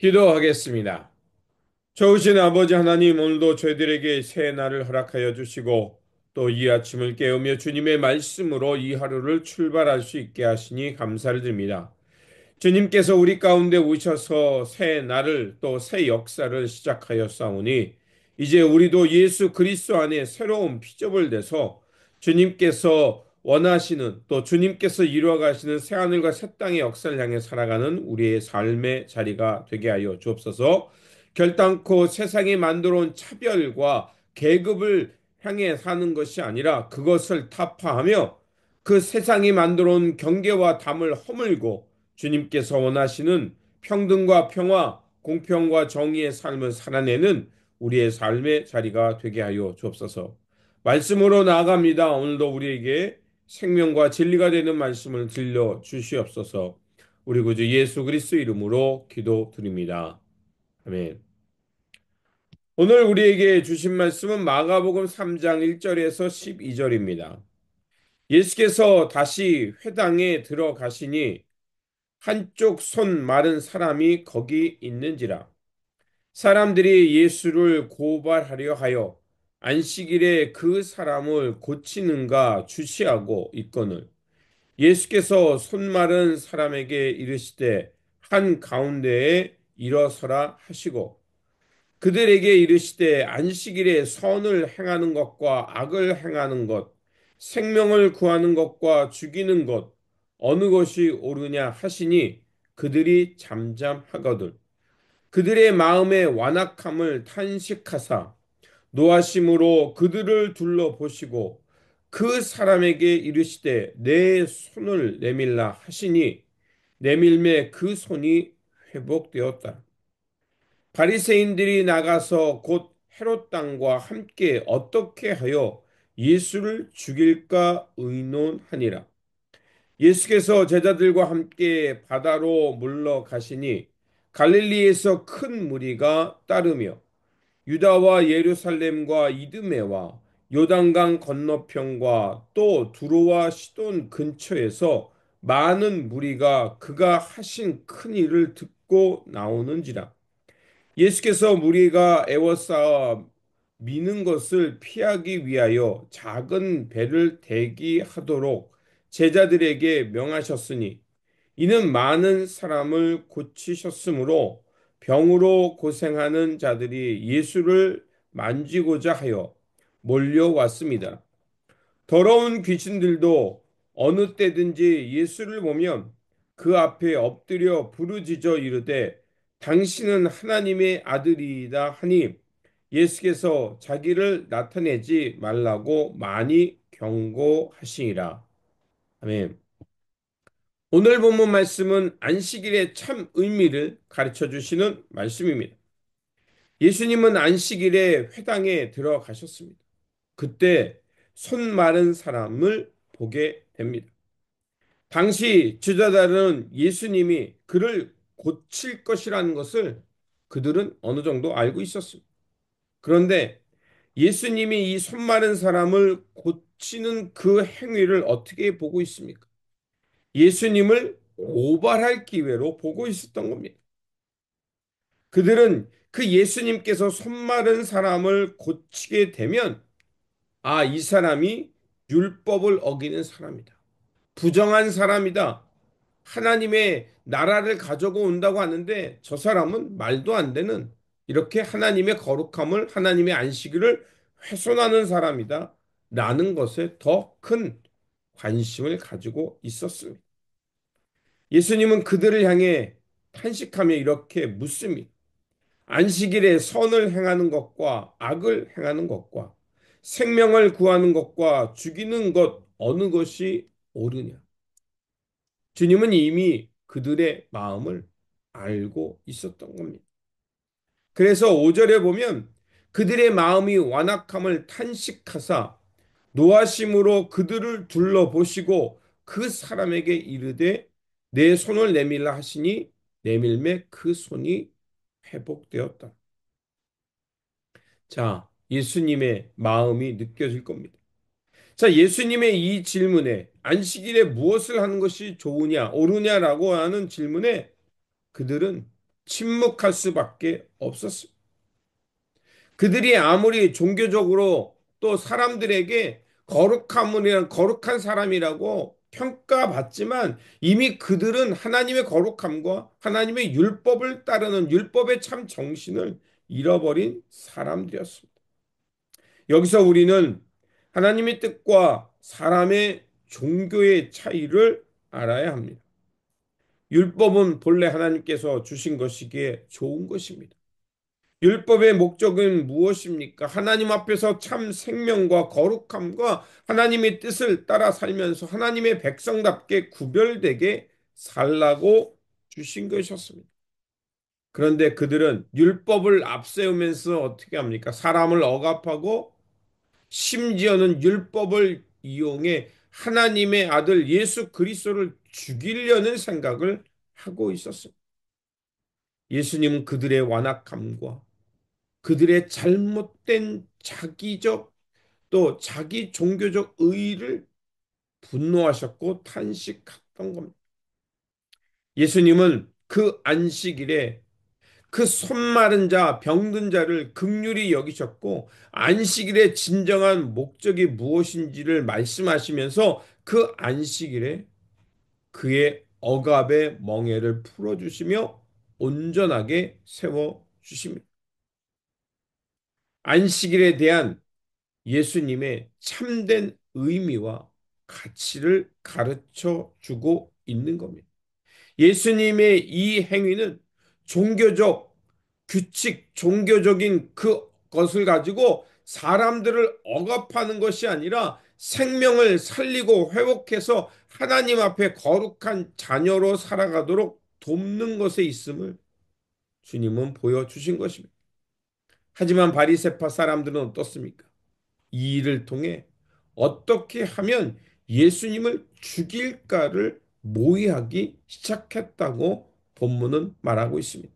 기도하겠습니다. 좋으신 아버지 하나님, 오늘도 저희들에게 새 날을 허락하여 주시고 또 이 아침을 깨우며 주님의 말씀으로 이 하루를 출발할 수 있게 하시니 감사를 드립니다. 주님께서 우리 가운데 오셔서 새 날을 또 새 역사를 시작하였사오니 이제 우리도 예수 그리스도 안에 새로운 피조물 돼서 주님께서 원하시는 또 주님께서 이루어 가시는 새 하늘과 새 땅의 역사를 향해 살아가는 우리의 삶의 자리가 되게 하여 주옵소서. 결단코 세상이 만들어 온 차별과 계급을 향해 사는 것이 아니라 그것을 타파하며 그 세상이 만들어 온 경계와 담을 허물고 주님께서 원하시는 평등과 평화, 공평과 정의의 삶을 살아내는 우리의 삶의 자리가 되게 하여 주옵소서. 말씀으로 나아갑니다. 오늘도 우리에게 생명과 진리가 되는 말씀을 들려 주시옵소서. 우리 구주 예수 그리스도 이름으로 기도드립니다. 아멘. 오늘 우리에게 주신 말씀은 마가복음 3장 1절에서 12절입니다. 예수께서 다시 회당에 들어가시니 한쪽 손 마른 사람이 거기 있는지라. 사람들이 예수를 고발하려 하여 안식일에 그 사람을 고치는가 주시하고 있거늘 예수께서 손 마른 사람에게 이르시되 한 가운데에 일어서라 하시고 그들에게 이르시되 안식일에 선을 행하는 것과 악을 행하는 것, 생명을 구하는 것과 죽이는 것, 어느 것이 옳으냐 하시니 그들이 잠잠하거든. 그들의 마음의 완악함을 탄식하사 노하심으로 그들을 둘러보시고 그 사람에게 이르시되 내 손을 내밀라 하시니 내밀매 그 손이 회복되었다. 바리새인들이 나가서 곧 헤롯 당과 함께 어떻게 하여 예수를 죽일까 의논하니라. 예수께서 제자들과 함께 바다로 물러가시니 갈릴리에서 큰 무리가 따르며 유다와 예루살렘과 이드메와 요단강 건너편과 또 두로와 시돈 근처에서 많은 무리가 그가 하신 큰 일을 듣고 나오는지라. 예수께서 무리가 애워싸 미는 것을 피하기 위하여 작은 배를 대기하도록 제자들에게 명하셨으니 이는 많은 사람을 고치셨으므로 병으로 고생하는 자들이 예수를 만지고자 하여 몰려왔습니다. 더러운 귀신들도 어느 때든지 예수를 보면 그 앞에 엎드려 부르짖어 이르되 당신은 하나님의 아들이다 하니 예수께서 자기를 나타내지 말라고 많이 경고하시니라. 아멘. 오늘 본문 말씀은 안식일의 참 의미를 가르쳐 주시는 말씀입니다. 예수님은 안식일에 회당에 들어가셨습니다. 그때 손 마른 사람을 보게 됩니다. 당시 주자들은 예수님이 그를 고칠 것이라는 것을 그들은 어느 정도 알고 있었습니다. 그런데 예수님이 이 손 마른 사람을 고치는 그 행위를 어떻게 보고 있습니까? 예수님을 고발할 기회로 보고 있었던 겁니다. 그들은 그 예수님께서 손 마른 사람을 고치게 되면 아, 이 사람이 율법을 어기는 사람이다. 부정한 사람이다. 하나님의 나라를 가져고 온다고 하는데 저 사람은 말도 안 되는 이렇게 하나님의 거룩함을 하나님의 안식일을 훼손하는 사람이다. 라는 것에 더 큰 관심을 가지고 있었습니다. 예수님은 그들을 향해 탄식하며 이렇게 묻습니다. 안식일에 선을 행하는 것과 악을 행하는 것과 생명을 구하는 것과 죽이는 것 어느 것이 옳으냐? 주님은 이미 그들의 마음을 알고 있었던 겁니다. 그래서 5절에 보면 그들의 마음이 완악함을 탄식하사 노하심으로 그들을 둘러보시고 그 사람에게 이르되 내 손을 내밀라 하시니 내밀매 그 손이 회복되었다. 자, 예수님의 마음이 느껴질 겁니다. 자, 예수님의 이 질문에 안식일에 무엇을 하는 것이 좋으냐, 옳으냐라고 하는 질문에 그들은 침묵할 수밖에 없었습니다. 그들이 아무리 종교적으로 또 사람들에게 거룩함이란 거룩한 사람이라고 평가받지만 이미 그들은 하나님의 거룩함과 하나님의 율법을 따르는 율법의 참 정신을 잃어버린 사람들이었습니다. 여기서 우리는 하나님의 뜻과 사람의 종교의 차이를 알아야 합니다. 율법은 본래 하나님께서 주신 것이기에 좋은 것입니다. 율법의 목적은 무엇입니까? 하나님 앞에서 참 생명과 거룩함과 하나님의 뜻을 따라 살면서 하나님의 백성답게 구별되게 살라고 주신 것이었습니다. 그런데 그들은 율법을 앞세우면서 어떻게 합니까? 사람을 억압하고 심지어는 율법을 이용해 하나님의 아들 예수 그리스도를 죽이려는 생각을 하고 있었습니다. 예수님은 그들의 완악함과 그들의 잘못된 자기적 또 자기 종교적 의의를 분노하셨고 탄식했던 겁니다. 예수님은 그 안식일에 그 손 마른 자, 병든 자를 긍휼히 여기셨고 안식일의 진정한 목적이 무엇인지를 말씀하시면서 그 안식일에 그의 억압의 멍에를 풀어주시며 온전하게 세워주십니다. 안식일에 대한 예수님의 참된 의미와 가치를 가르쳐 주고 있는 겁니다. 예수님의 이 행위는 종교적 규칙, 종교적인 그것을 가지고 사람들을 억압하는 것이 아니라 생명을 살리고 회복해서 하나님 앞에 거룩한 자녀로 살아가도록 돕는 것에 있음을 주님은 보여주신 것입니다. 하지만 바리새파 사람들은 어떻습니까? 이 일을 통해 어떻게 하면 예수님을 죽일까를 모의하기 시작했다고 본문은 말하고 있습니다.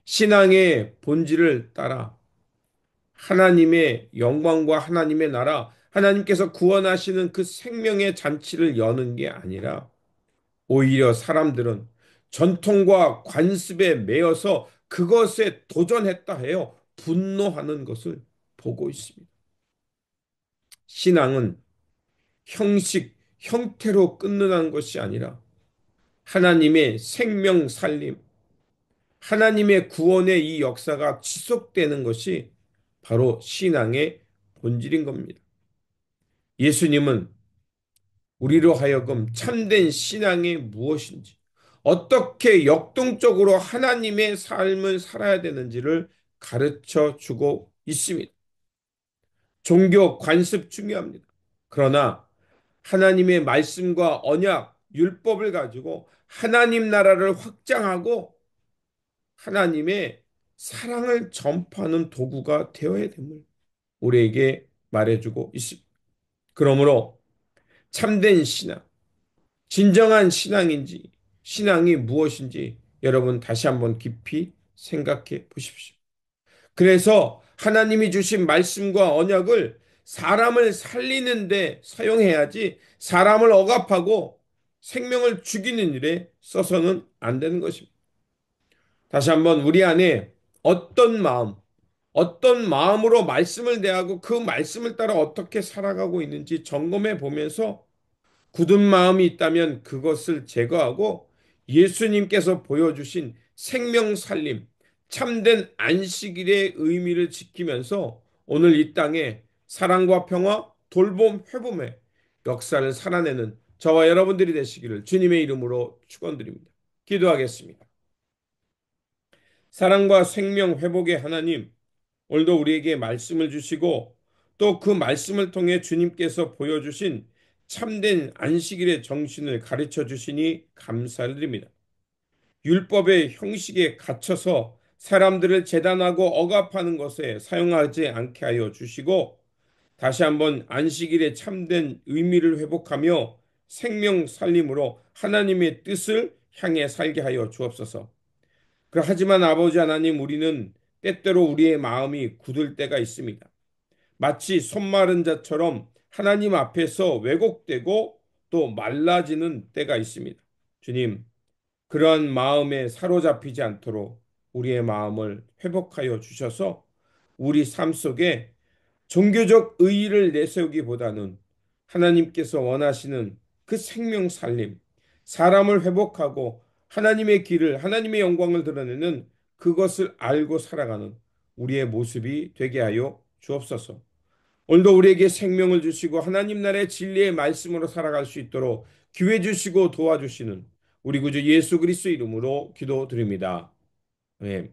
신앙의 본질을 따라 하나님의 영광과 하나님의 나라, 하나님께서 구원하시는 그 생명의 잔치를 여는 게 아니라 오히려 사람들은 전통과 관습에 매여서 그것에 도전했다 해요. 분노하는 것을 보고 있습니다. 신앙은 형식, 형태로 끝나는 것이 아니라 하나님의 생명 살림, 하나님의 구원의 이 역사가 지속되는 것이 바로 신앙의 본질인 겁니다. 예수님은 우리로 하여금 참된 신앙이 무엇인지, 어떻게 역동적으로 하나님의 삶을 살아야 되는지를 가르쳐 주고 있습니다. 종교 관습 중요합니다. 그러나 하나님의 말씀과 언약, 율법을 가지고 하나님 나라를 확장하고 하나님의 사랑을 전파하는 도구가 되어야 됨을 우리에게 말해주고 있습니다. 그러므로 참된 신앙, 진정한 신앙인지, 신앙이 무엇인지 여러분 다시 한번 깊이 생각해 보십시오. 그래서 하나님이 주신 말씀과 언약을 사람을 살리는데 사용해야지 사람을 억압하고 생명을 죽이는 일에 써서는 안 되는 것입니다. 다시 한번 우리 안에 어떤 마음, 어떤 마음으로 말씀을 대하고 그 말씀을 따라 어떻게 살아가고 있는지 점검해 보면서 굳은 마음이 있다면 그것을 제거하고 예수님께서 보여주신 생명 살림, 참된 안식일의 의미를 지키면서 오늘 이 땅에 사랑과 평화, 돌봄, 회복의 역사를 살아내는 저와 여러분들이 되시기를 주님의 이름으로 축원드립니다. 기도하겠습니다. 사랑과 생명 회복의 하나님, 오늘도 우리에게 말씀을 주시고 또 그 말씀을 통해 주님께서 보여주신 참된 안식일의 정신을 가르쳐 주시니 감사를 드립니다. 율법의 형식에 갇혀서 사람들을 재단하고 억압하는 것에 사용하지 않게 하여 주시고 다시 한번 안식일의 참된 의미를 회복하며 생명 살림으로 하나님의 뜻을 향해 살게 하여 주옵소서. 하지만 아버지 하나님 우리는 때때로 우리의 마음이 굳을 때가 있습니다. 마치 손마른 자처럼 하나님 앞에서 왜곡되고 또 말라지는 때가 있습니다. 주님, 그러한 마음에 사로잡히지 않도록 우리의 마음을 회복하여 주셔서 우리 삶 속에 종교적 의의를 내세우기보다는 하나님께서 원하시는 그 생명 살림, 사람을 회복하고 하나님의 길을, 하나님의 영광을 드러내는 그것을 알고 살아가는 우리의 모습이 되게 하여 주옵소서. 오늘도 우리에게 생명을 주시고 하나님 나라의 진리의 말씀으로 살아갈 수 있도록 기회 주시고 도와주시는 우리 구주 예수 그리스도 이름으로 기도드립니다. 네.